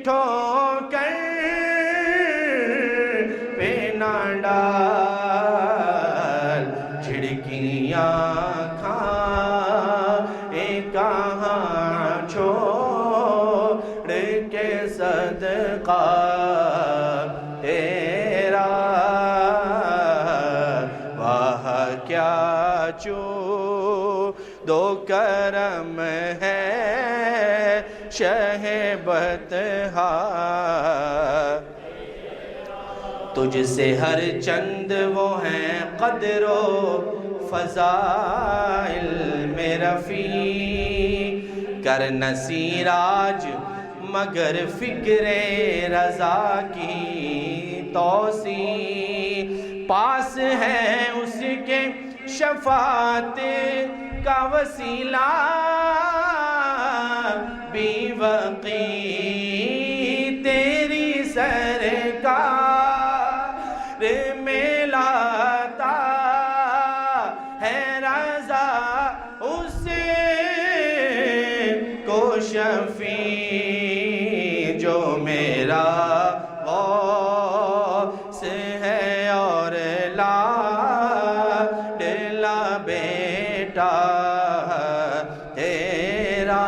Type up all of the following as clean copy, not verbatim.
ٹھوکر پہ نہ ڈال، جھڑکیاں کھائے کہاں چھوڑ کے صدقہ تیرا، واہ کیا دو کرم ہے شہ بطحا، تجھ سے ہر چند وہ ہیں قدر و فضائل میں رفیع، کر نصیراج مگر فکر رضا کی توسیع، پاس ہے اس کے شفاعت کا وسیلہ، بی وقی تیری سرکار میں لاتا ہے رضا، اس کو شفیع جو میرا غوث ہے اور لاڈلا بیٹا تیرا،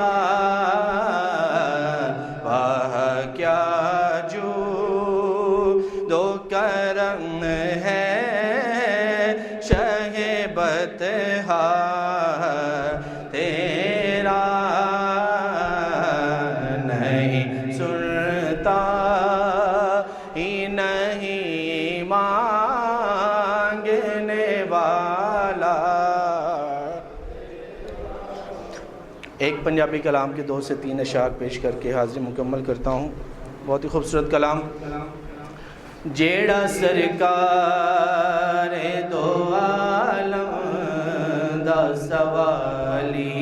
واہ کیا دو کرم ہے شہ بطحا تیرا، نہیں سنتا ہی نہیں مانگنے والا۔ ایک پنجابی کلام کے 2 سے 3 اشعار پیش کر کے حاضری مکمل کرتا ہوں۔ بہت ہی خوبصورت کلام، جیڑا سرکار دو عالم دا سوالی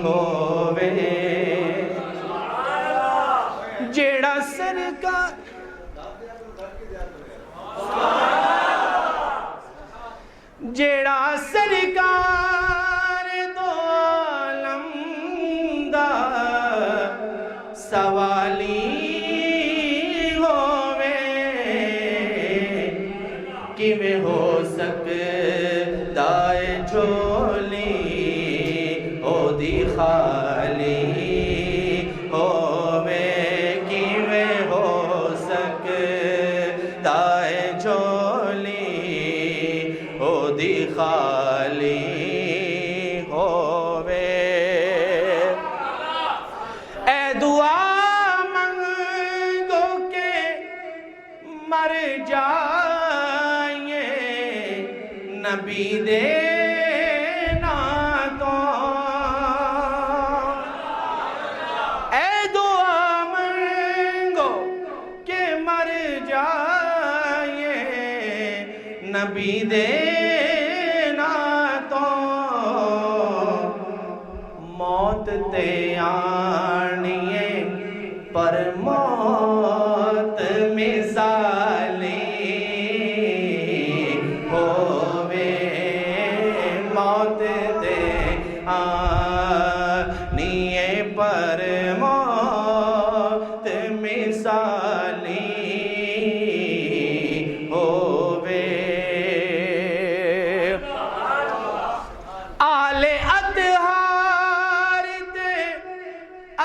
ہووے، جیڑا سرکار جیڑا سرکار دو عالم دا سوالی کیویں ہو سکدا ہے جھولی او دی خالی ہووے، کیویں ہو سکدا ہے جھولی او دی خالی ہووے، اے دعا منگو کے مر جا نبی دے ناتوں، اے دعا منگو کہ مر جائے نبی دے ناتوں، موت تے آنیے پر موت مثالی موت دے آنیے پر موت مثالی ہووے، آل اطہار تے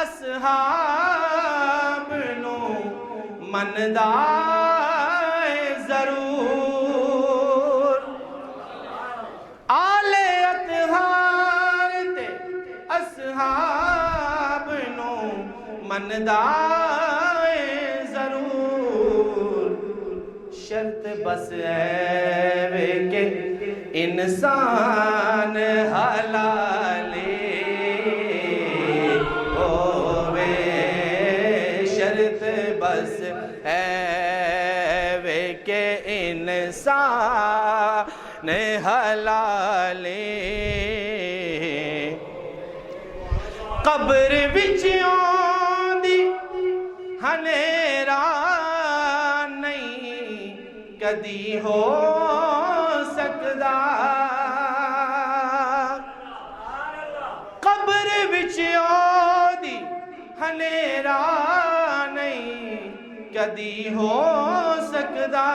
اصحاب نو مندا ضرور، آل اطہار تے اصحاب نو مندا ضرور، شرط بس ہے کہ انسان حلالی ہووے، شرط بس ہے کہ انسان حلالی، قبر وچ آندی ہنیرا نہیں کدی ہو سکدا، قبر وچ آندی ہنیرا کدی ہو سکدا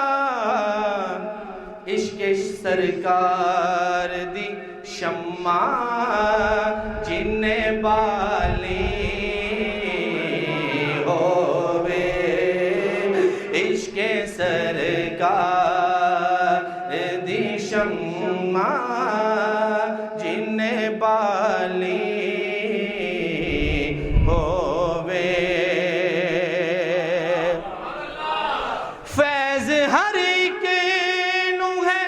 عشق سرکار دی شمع جن بالی ہووے عشق سرکار دی شمع جن بالی ہووے فیض ہر ایک نو ہے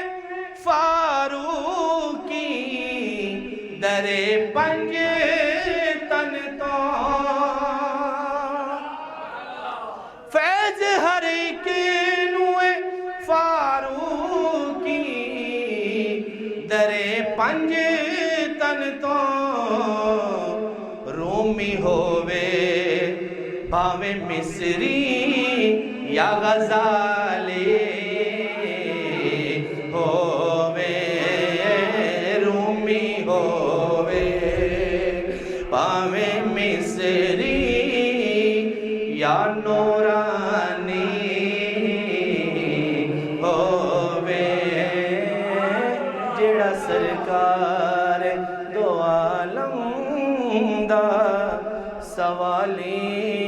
فاروقی درے پنج تن تو فیض ہر ایک نو ہے فاروقی درے پنج تن تو رومی ہووے بھاوے مصری یا غزالی ہووے رومی ہووے بھاوے مصری یا نورانی ہووے جڑا سرکار دو عالم دا سوالی